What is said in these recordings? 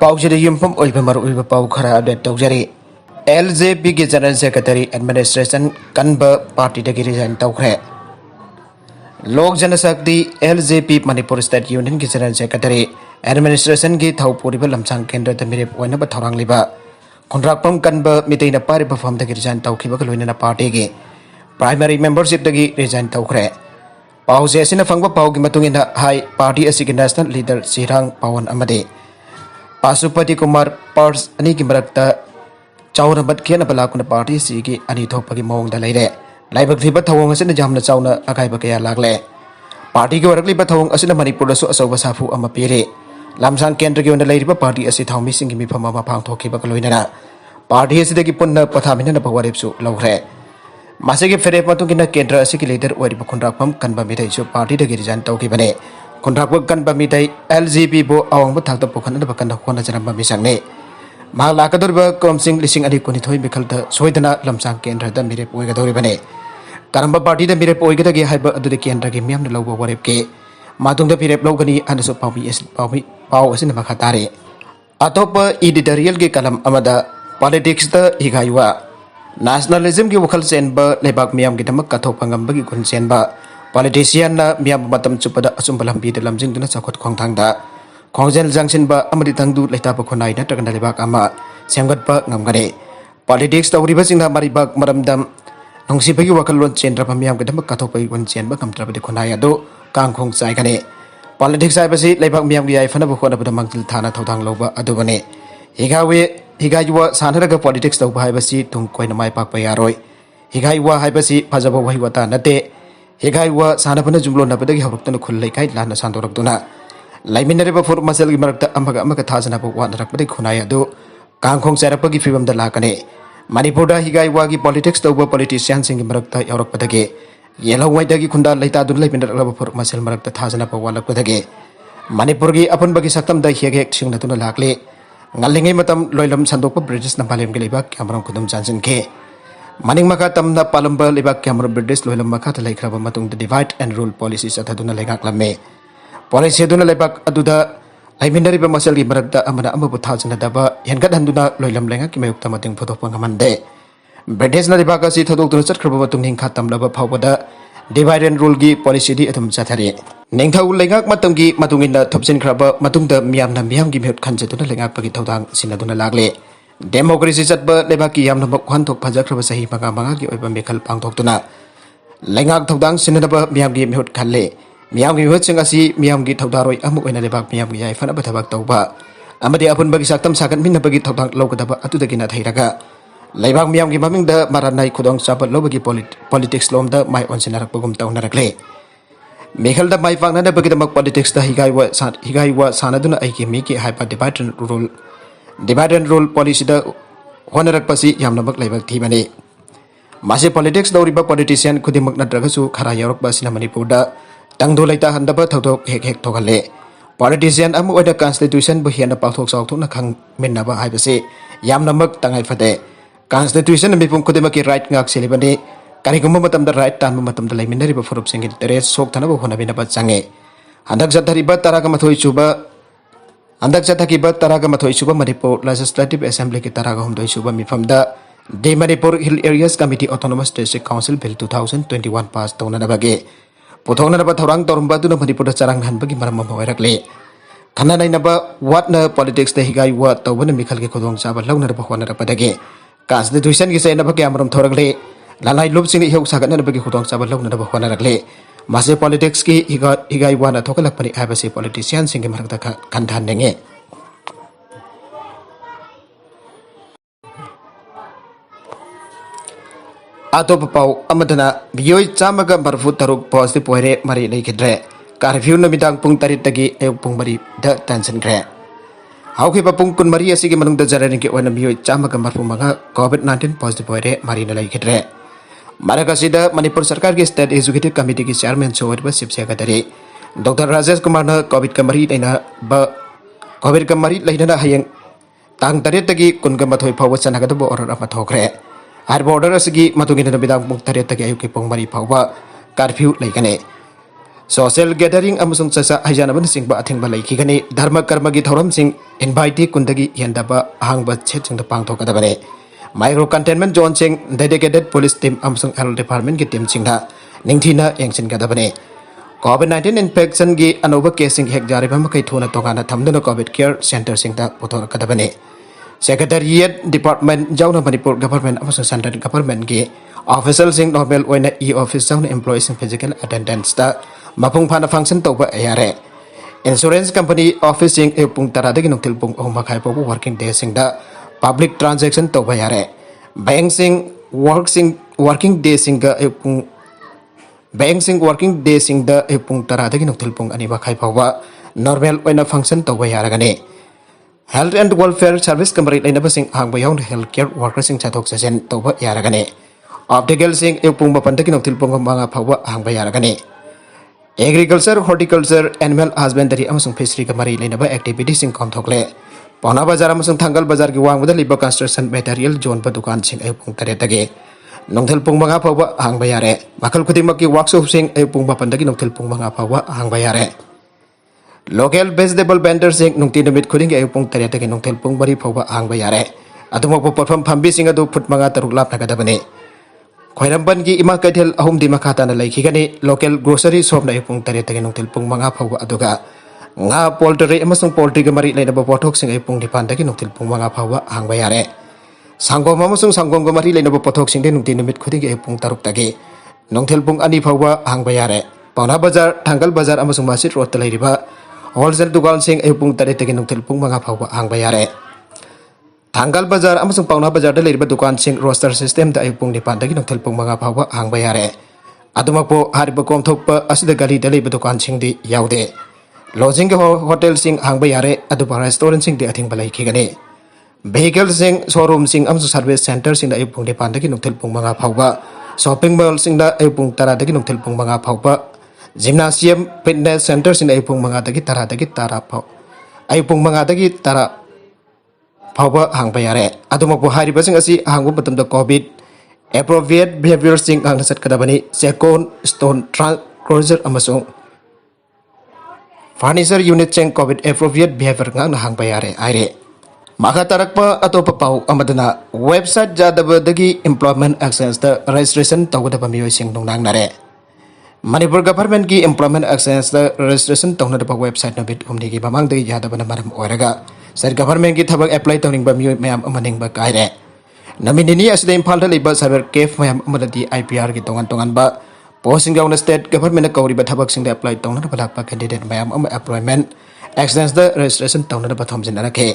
पाउजरी युमफम ओइबा मरुइबा पाउ खरा अपडेट तौजरी एलजेपी की जनरल सेक्रेटरी एडमिनिस्ट्रेशन कन्बा पार्टी दगी रिजाइन तौखरे Lok Janshakti LJP Manipur state union की जनरल सेक्रेटरी एडमिनिस्ट्रेशन की थौपुरिबा लमसांग केंद्र द मिरेप ओइनबा थौरांगलिबा खुनराकपम कन्बा मितेना पारिबा फम दगी रिजाइन तौखिबा लोइनना पार्टी की प्राइमरी मेंबरशिप दगी रिजाइन तौखरे पाउसे असिना फंगबा पाउगी मतुंगिना हाई पार्टी असिगी नेशनल लीडर सिरांग पावन अमदे पाशुपति कुमार पर्स अनी की मरक्ता चाउरबत खेन बलाकुन पार्टी की अनी थोपगी मौंग लेरे लाइबक्लिबा थवोंग असिन जामना चाउना अकाइबा कया लागले पार्टी की वरकलिबा थवोंग असिन मणिपुर दसु असौबा साफु अमा पिरे लामसांग केंद्र की ओंदा लेरिबा पार्टी असि थाउमी सिंग की मिफम अमा पांगथोखिबा लोइनना पार्टी असिदगी पुन्ना पथामिनना बवारेपसु लौखरे मासेगी फेरेप मतुंगिना केंद्र असि की लीडर ओरिबा खुनराकपम कनबा मिथैसु पार्टी दगी रिजाइन तौखिबने खुनराकपम कनबा मिथै एलजीपी बो आवंग थाकता पोखनना बकन होना जरम मिसंगने मा लाकदुरबा कोमसिंग लिसिंग अनी कुनिथोय मिखलता सोइदना लमसांग केंद्र द मिरेप ओइगदौरिबने करंबा पार्टी द मिरेप ओइगदगी हाइबा अदुदे केंद्र की मियामना लौबा वरेप के मातुंगदा फिरेप लौगनी अनसु पाउ असिन मखा तारे अतोप एडिटोरियल के कलम अमदा पॉलिटिक्स द हिगायुवा नेशनलिज्म की वखल चेनबा लेबाक मियाम की दमक कथोप ngambagi गुन चेनबा पॉलिटिशियन ना मियाम मतम चुपदा असुम लंबी द लमजिंगदुना चखत खोंथांगदा खोंजेल जंगसिनबा अमदि तंगदु लेताप खोनाय नत्रगना लेबाक अमा सेमगतपा ngamgare पॉलिटिक्स तौरिबा सिंगा मारिबाक मरमदम नोंसिबगी वखललोन चेनद्रबा मियाम की दमक कथोपै गुन चेनबा कमत्रबदि खोनाय अदो कांखोंग चाइगने पॉलिटिक्स आइबसि लेबाक मियाम की आइफना बखोनबदा मंगतिल थाना थौदांग लौबा अदुबने हिगायुवा सानरगा पॉलिटिक्स तौबा हाइबसि तुम कोइना माय पाकपा यारोय हिगायुवा हाइबसि फजबा वहिवता नते हिगायुवा सानबना जुमलो नबदगी हवरक्तन खुल लेखाय लाना सांदोरक्तुना लाइमिनरेबा फुर मसल की मरक्ता अमगा अमगा थाजनाबा वानरक्पदि खुनाय अदु कांखोंग चारपगी फिबमदा लाकने मणिपुरदा हिगायुवा की पॉलिटिक्स तौबा पॉलिटिशियन सिंग की मरक्ता यावरक्पदगे येलौवाइदगी खुंदा लेतादुन लाइमिनरबा फुर मसल मरक्ता थाजनाबा वालक्पदगे मणिपुर की अपनबगी सक्तमदा हेगे सिंगनतुना लाकले ngalingay matam loilam sandokpa british na palim geliba kamram kudum jansin ke maning maka tamna palamba liba kamram british loilam maka talai khraba matung the divide and rule policy sathaduna legak lamme policy duna lebak aduda laiminari ba masal gi barakta amana amabu thajana daba hengat handuna loilam lenga ki mayukta mating photokpa ngamande british na liba ka si thodok duna chat khraba matung ning khatam laba phawada divide and rule gi policy di athum chathare nengthau lengak matam gi matungina thopsin khraba matungda miyamna miyam gi mehut khanjatuna lengak pagi thodang sinaduna lagle democracy chatba leba ki yamna bakhan thok phajak khraba sahi manga manga gi oiba mekhal pangthoktuna lengak thodang sinadaba miyam gi mehut khalle miyam gi mehut singasi miyam gi thodaroi amuk oina lebak miyam gi yaifana bathabak tauba amadi apun bagi saktam sakan minna bagi thodang logdaba atudagina thairaga leibak miyam gi mamingda maranai khudong chapal lobagi politics lomda mai onsinarak pagum taunarakle मेखल द माइ पांगना बगी दमक politics द हिगाइवा सानदुना आइकी मिकी हाइपा डिवाइड एंड रूल पॉलिसी द होनरक पसी यामनबक लेबक थीबने मासे पॉलिटिक्स दौरिबा पॉलिटिशियन खुदिमक नत्रगसु खरा यारक बसिना मणिपुर द तंगदो लेता हंदबा थौथोक हेक थोगले पॉलिटिशियन अम ओइदा कॉन्स्टिट्यूशन बु हेना पाथोक साउथुना खंग मिनबा हाइबसे यामनबक तंगाइ फदे कॉन्स्टिट्यूशन मिपुम खुदिमक की राइट ngak सेलिबने करिगुम मतम द राइट टाइम मतम द लाइमिनरिबा फुरुप सिंग इंटरेस्ट सोक थनबो होनबिनबा चांगे हंदक जथरिबा तरागा मथोइ चुबा हंदक जथकिबा तरागा मथोइ चुबा मणिपुर लेजिस्लेटिव असेंबली की तरागा हमदोइ चुबा मिफम द the Manipur hill areas committee autonomous district council bill 2021 pass तौननबगे पुथौननबा थौरांग तौरंबा दुना मणिपुर चरांग हनबगी मरम होइरकले खन्ना नाइनबा वाटना पॉलिटिक्स द हिगाइ वा तौबन मिखल के खुदोंग चाबा लौनरबा होनरपदगे कॉन्स्टिट्यूशन की सेनबा के अमरम थौरगले लालाई लुप सिंग इहौ सागन बगी खुदोंग चाबा लौनरबा होनरकले मासे पॉलिटिक्स की हिगाइ वाना थोकलकपनि आबसे पॉलिटिशियन सिंग मरकता खंधान नेंगे आतोप पाउ अमदना बियोय चामगा बरफु तरुक पॉजिटिव पोरे मरी लेखिद्रे कारफ्यू नमिदांग पुंग तरित तगी अयुक पुंग मरी द टेंशन ग्रे हाउखिबा पुंग कुन मरी असिगे मनुंग द जरनिंग के ओना बियोय चामगा बरफु मगा कोविड-19 पॉजिटिव पोरे मरी न लेखिद्रे मरकसीदा मणिपुर सरकार की स्टेट एग्जीक्यूटिव कमिटी की चेयरमैन सोवरबा शिवसेगदरी डॉक्टर राजेश कुमार न कोविड का मरी लेना हयंग तांग तरेत तगी कुनगा मथोय फाव चनगदबो ऑर्डर अमा थोखरे हार्ब ऑर्डर असगी मतुगिन नबिदांग पुंग तरेत तगी अयुकी पुंग मरी फाव curfew लेगने social gathering amasung chasa hajanabana singba athingba laikhigani dharma karma gi thoram sing invite kundagi yendaba hangba cheching da pangthokadabane micro containment zone sing dedicated police team amasung health department gi team singna ningthina yengsin kadabane COVID-19 infection gi anoba casing hek jariba makai thuna tongana thamduna COVID care center singda puthor kadabane secretariat department jauna manipur government amasung central government gi official sing normal oina e office jauna employees in physical attendance ta mapung phana function toba yare insurance company office sing pung taradagi noktil pung makai pobu working day sing da public transaction toba yare bank sing working day sing ga pung bank sing working day sing da pung taradagi noktil pung ani makai poba normal oina function toba yare gane health and welfare service company lain sing hangba yaun healthcare workers sing chathok session toba yare gane optical sing pung mapandagi noktil pung manga poba hangba yare gane agriculture horticulture animal husbandry amasung fishery ka mari lainaba activities sing komthokle pauna bazar amasung thangal bazar gi wangbada liba construction material zone ba dukan sing pung tare tage nongthel pung manga phawa hangba yare makal khudimak ki workshop sing pung mapandagi nongthel pung manga phawa hangba yare local vegetable vendors sing nungti namit khuding gi pung tare tage nongthel pung bari phawa hangba yare adumok platform phambi sing adu phut manga taruk lap nagadabane Khairamban gi ima kaithel ahum di makhata na laikhigani local grocery shop na pung tare tage nongthel pung manga phawa aduga nga poultry amasung poultry ga mari lainaba pothok sing pung dipan tage nongthel pung manga phawa hangba yare sangom amasung sangom ga mari lainaba pothok sing de nungti namit khuding gi pung taruk tage nongthel pung ani phawa hangba yare pauna bazar thangal bazar amasung masjid road ta lairiba wholesale dukan sing pung tare tage nongthel pung manga phawa hangba yare Tanggal bazar amasung pauna bazar da leiriba dukan sing roster system da pung dipan dagi nongthel pung manga phawa hangba yare adumakpo hariba komthokpa asida gali da leiba dukan sing di yaude lodging ge hotel sing hangba yare aduba restaurant sing di athing balai khigani vehicle sing showroom sing amasung service center sing da pung dipan dagi nongthel pung manga phawa shopping mall sing da pung tara dagi nongthel pung manga phawa gymnasium fitness center sing da pung manga dagi tara phaw pung manga dagi tara phawa hangba yare adumakpo hariba sing asi hangbu matamda covid appropriate behavior sing hangna sat kadabani second stone closure amasung furniture unit sing covid appropriate behavior ngana hangba yare aire maka tarakpa atopa pau amadana website jadaba dagi employment exchange da registration tawdaba mioi sing nongnang nare Manipur government ki employment exchange da registration tawna da website no bit humni gi mamang dagi jadaba na maram oraga Sir government ki thabak apply tawning ba mioi mayam amaning ba kaire naminini asida imphal da liba cyber cafe mayam amadadi IPR ki tongan ba posting down state government ka ori ba thabak sing da apply tawna ba lakpa candidate mayam employment exchange da registration tawna da thom jin rakhe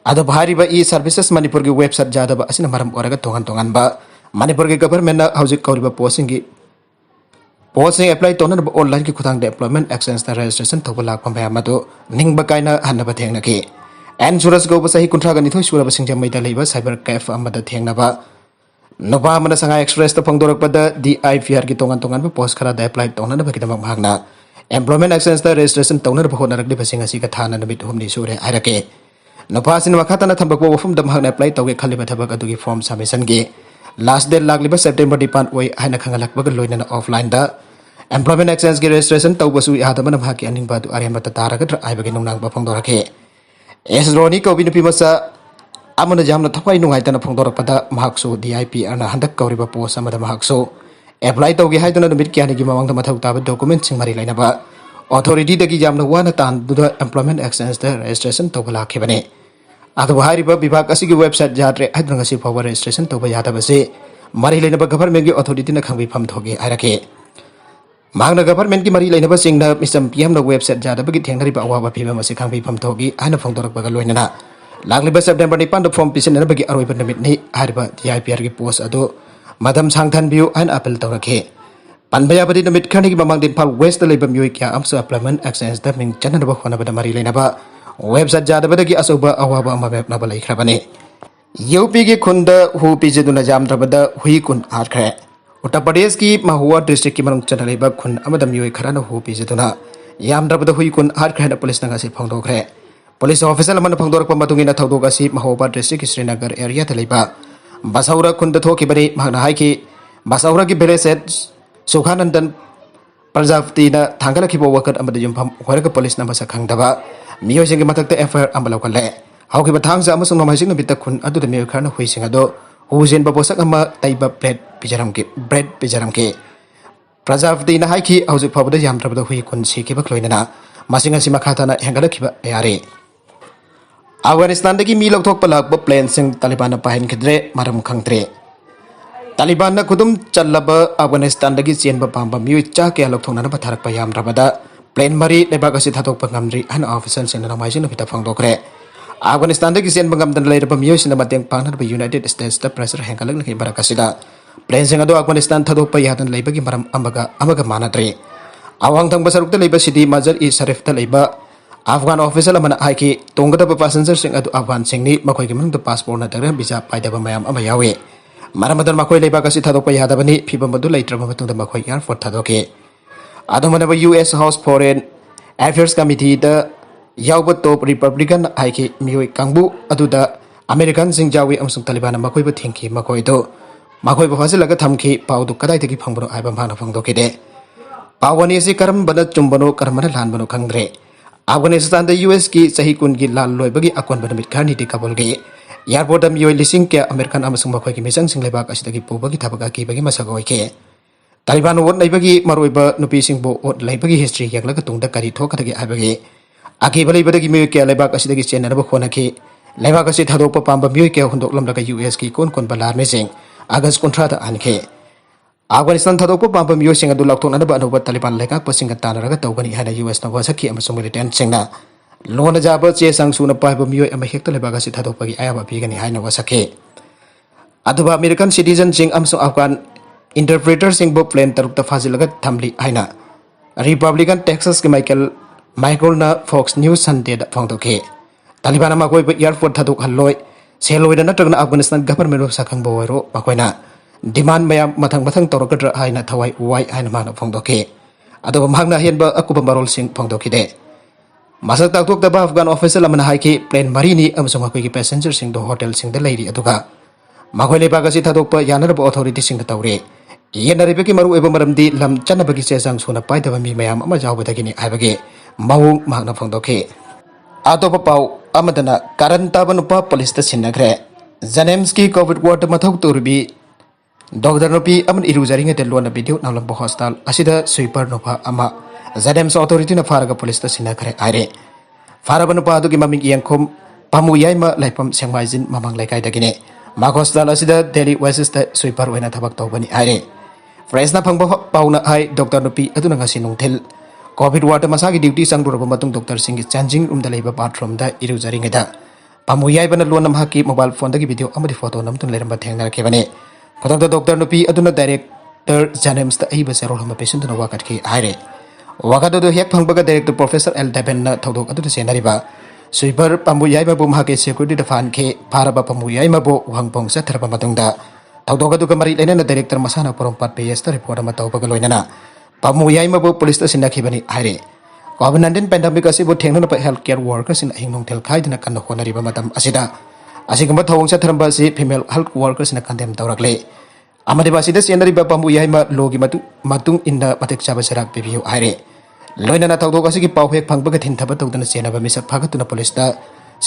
ado bhari ba e services manipur ki website jada ba asina maram oraga tongan ba manipur ki government na hauzik ka ori ba posting apply tawna ba online ki khutang da employment exchange da registration thawba lakpa mayam ado ning ba kaina hanna ba thengna ki and Suras go basahi kuntra gani thoi sura basing jamai da leiba cyber cafe amada thengna ba noba mana sanga express ta phangdorak pada DIPR ki tongan ba post khara da apply tawna na bakita magna employment exchange da registration tawna ba honarak di basing asi ka thana namit humni sure airake noba sin wakhata na thambak bo fum da magna apply tawge khali ba thabak adu ki form submission gi last date lagliba September dipan oi haina khangalak ba loina offline da employment exchange ki registration tawbasu yada mana bhaki aning ba du ariam ba taraga dra ai ba gi nongnang ba phangdorake Esroni Kobi Nupi Masa Amana Jamna Tapai Nungaitana Pongdorpada Mahakso DIP Arna Handak Kauriba Post Amada Mahakso Apply Togi Haitana the Midkiani Gimamang the Matauta documents in Marilanaba Authority the Gijamna Wanatan do the employment exchange the registration Tobala Kibane Adabahariba Bibak Asigi website Jatre Adrangasi Power Registration Tobayata Base Marilanaba government authority na Kambi Pam Togi Irake Magna government ki mari lainaba singna misam PM na website jada bagi thengnari ba awa phima masi khangbi pham thogi ana phongdorak baga loinana lagliba September ni pand form pisin na bagi aroi namit ni hariba DIPR ki post ado madam sangthan view an appeal tawrakhe panbaya badi namit khani ki mamang din phal west leiba myoi kya amso employment exchange da ming channa ba khona ba mari lainaba website jada bagi asoba awa ba ma map na ba laikhrabani UP ki khunda hu pijiduna jamdrabada hui kun arkhre Uttar Pradesh ki Mahua district ki manung chana leiba khun amada mioi khara na hu pijiduna yamdrabada hui kun arkhre police na gasi phangdokre police officer lamana phangdork pa matungi na thawdok asi Mahua district Srinagar area ta leiba Basaura khun da thoki bari mahna hai ki Basaura ki village Sukhanandan प्रजापतिना थांगलखिबो वकत अमद युमफम होरग पुलिसना मसक खंगदबा मियोसिंग मथक्ते FIR अमल लौखले हौकिबा थांगजा अमसुंग नोमाइसिंग बिता खुन अदुद मियो खरना हुइसिंग अदो हुजेन बबोसक अमा तैबा bread पिजरमके प्रजापतिना हाइखि हौजिक फाबदा यामद्रबदा हुइ खुन सिकिबा खलोइना मासिंग असि मखाताना हेंगलखिबा यारे अफगानिस्तान मी लौथोकपा Lakpa plane सिंग तालिबान पाहनखिद्रे मरम खंगद्रे तालिबान खुदुम चलब अफगानिस्तान चेंब पाब मियोई चा क्या लौथोना थारप यामद्रबदा प्लेन मरी लेबाक असि थादोकपा ngamdri अन ऑफिसर सिंग नमाइसिंग बिता फंगदोखरे अफगानिस्तान चेंब ngamdन लेरब मियोइसिन मतेंग पांगनब यूनाइटेड स्टेट्स दा प्रेशर हेंगलगन बरकसिदा प्लेन सिंग अदो अफगानिस्तान थादोकपा यादन लेबगी मरम अमगा मानद्रे अवांग थंग बसरुक लेब सिटी मजर ई शरीफ ता लेब अफगान ऑफिसर अमना हाइकि तोंगदब पैसेंजर सिंग अदो अफगान सिंगनी मखोइगी मनुंग पासपोर्ट नतगर वीजा पाइदब मयाम अमा यावे मरमदन मखोइ लेबाक असि थादोकपा यादबनी फिबम अदु लैत्रब मतुंग मखोइ एयरपोर्ट थादोके अदोमनब US house foreign affairs committee दा यावब टॉप रिपब्लिकन हाइकि मियोइ कांगबु अदुदा अमेरिकन सिंग जावी अमसुंग तालिबान मखोइब थिंखि मखोइदो मखोइब हजलग थमखि पाउदु कदाइदगी फंगबनो आइबम हाना फंगदोकेदे पावनी से करम बना चुम्बनो करमन लानबनो खंग्रे अफगानिस्तान यूएस की सही कुन की लाल लोइबगी अकोन बन मिटखानी टी कबल गे एयरपोर्ट अम योइ लिसिंग के अमेरिकन अमसुंग मखोइ की मिसंग सिंग लेबाक असिदगी पुबगी थबगा की बगी मसग होइके तालिबान वोट लेबगी मरोइब नुपि सिंग बो वोट लेबगी हिस्ट्री यगलग तुंगदा करी थोकदगी आबगे अकीब लेबदगी मियोइ के लेबाक असिदगी चेनरब खोनके लेबाक असि थादोप पांब मियोइ के हुंदोकलमदग यूएस की कोन कोन बलार मेसिंग अगस्त 19 दा आनखे अफगानिस्तान थादोप पांब मियोइसिंग अदु लौथोकनब अनौब तालिबान लेकाकपसिंग तानरग तौगनी हाना यूएस न वसखि अमसुंग मिलिटेंट सिंगना लोन जाब चे संगसुन पाइब मियोइ अमा हेक्ट लेबाक असि थादोकपगी आयाबा पीगनी हाना वसखे अदुबा अमेरिकन सिटीजन सिंग अमसुंग अफगान इंटरप्रेटर सिंग बो प्लेन तरुक त फाजिलग थमली हाना रिपब्लिकन टेक्सास के माइकल ना फॉक्स न्यूज संडे दा फोंदोके तालिबान मखोइ एयरपोर्ट थादोक हल्लोय सेलोइदा नत्रगना अफगानिस्तान गवर्नमेंट ऑफ सखंग बोरो मखोइना डिमांड मयाम मथंग तौरगद्र हाइना थवाई वाई हाइना माना फोंदोके अदुबा मांगना हेनबा अकुब मरोल सिंग फोंदोकिदे मसक ताकतोकदबा अफगान ऑफिसर अमना हाइकि प्लेन मरीनी अमसुंग मखोइगी पैसेंजर सिंग दो होटल सिंग द लेरी अदुगा मखोइ लेबाक असि थादोकपा यानरब अथॉरिटी सिंग तौरे येनरिबकी मरु एबा मरमदी लम चनबगी चेजांग सुना पाइदबा मी मयाम अमा जावबदगिनी आइबगे मवुंग मांगना फोंदोके अतोप पाउ अमदना कारण ताबा नुपा पुलिस ता सिन्नग्रे जनेम्सकी कोविड वार्ड मथौ तुरबी डॉक्टर नुपी अमन इरुजरिंग ते लोन वीडियो नालम हॉस्पिटल असिदा स्वीपर नुपा अमा जनेम्स अथॉरिटी न फारगा पुलिस ता सिन्नग्रे आइरे फारबा नुपा अदुगी ममिंग यंखोम पामु याइमा लाइफम सेंगमाइजिन ममंग लाइकाइ दगिने मा हॉस्पिटल असिदा डेली वेसिस ता स्वीपर ओइना थबक तौबनी आइरे फ्रेसना फंगबा पाउना हाई डॉक्टर नुपी अदुना ngasi nungthil कोविड वार्ड मसागी ड्यूटी संगरुब मतुंग डॉक्टर सिंह चेंजिंग रूम दा लेबा बाथरूम दा इरुजरिंगदा पामुयाइबना लोन नमहाकी मोबाइल फोन दगी वीडियो अमदि फोटो नमतुन लेरंबा थेंगनरकेबने खुदंग डॉक्टर नुपी अदुना डायरेक्टर जेनेम्स दा अइबा सेरोल हम पेशेंट न वाकट की आइरे वाकदो हेक फंगबगा डायरेक्टर प्रोफेसर एल डेबन न थौदोक अदुदा सेनरिबा स्वीपर पामुयाइबा बु महाके सिक्योरिटी दा फान के फारबा पामुयाइमा बो वहंगपोंग सथरबा मतुंगदा थौदोक अदुगा मरि लेना डायरेक्टर मसाना पोरोंपाट पेएस दा रिपोर्ट अमा तौबगा लोइनना पामुयाइमा बो पुलिस दा सिन्नखिबनी आइरे कोविड-19 पेंडेमिक असिबो थेंगनबा हेल्थ केयर वर्कर्स इन हिंगनोंथेल खाइदना कन्न होनरिबा मतम असिदा असिगंबा थौंग सथरंबा सि फीमेल हेल्थ वर्कर्स इन कंडेम तौरकले अमदिबा सिदा सेनरिबा पामुयाइमा लोगी मतुंग इन मतेक चाबा सराक पिबियो आइरे लोइनना थौदोक असिगी पाउहेक फंगबगा थिनथबा तौदना सेनबा मिसक फागतुना पुलिस दा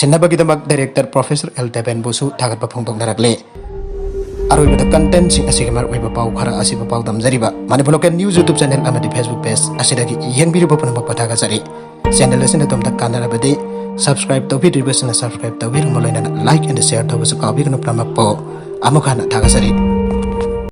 सिन्नबगिदमक डायरेक्टर प्रोफेसर एल डेबन बुसु थागतबा फोंदोंनरकले अरोइबद कंटेंट सिंग असिगमर ओइबा पाउ खरा असिबा पाउ दमजरिबा Manipur local news YouTube channel अमदि फेसबुक पेज असिदगी येंबिरुबा पनमक पतागा जरी चैनल असिना तोमदा कानरबदि सब्सक्राइब तौबिरिबसना सब्सक्राइब तौबिरमलोइना लाइक एंड शेयर तौबसु काबिगनु प्रमक्पो अमुखाना थागा जरी।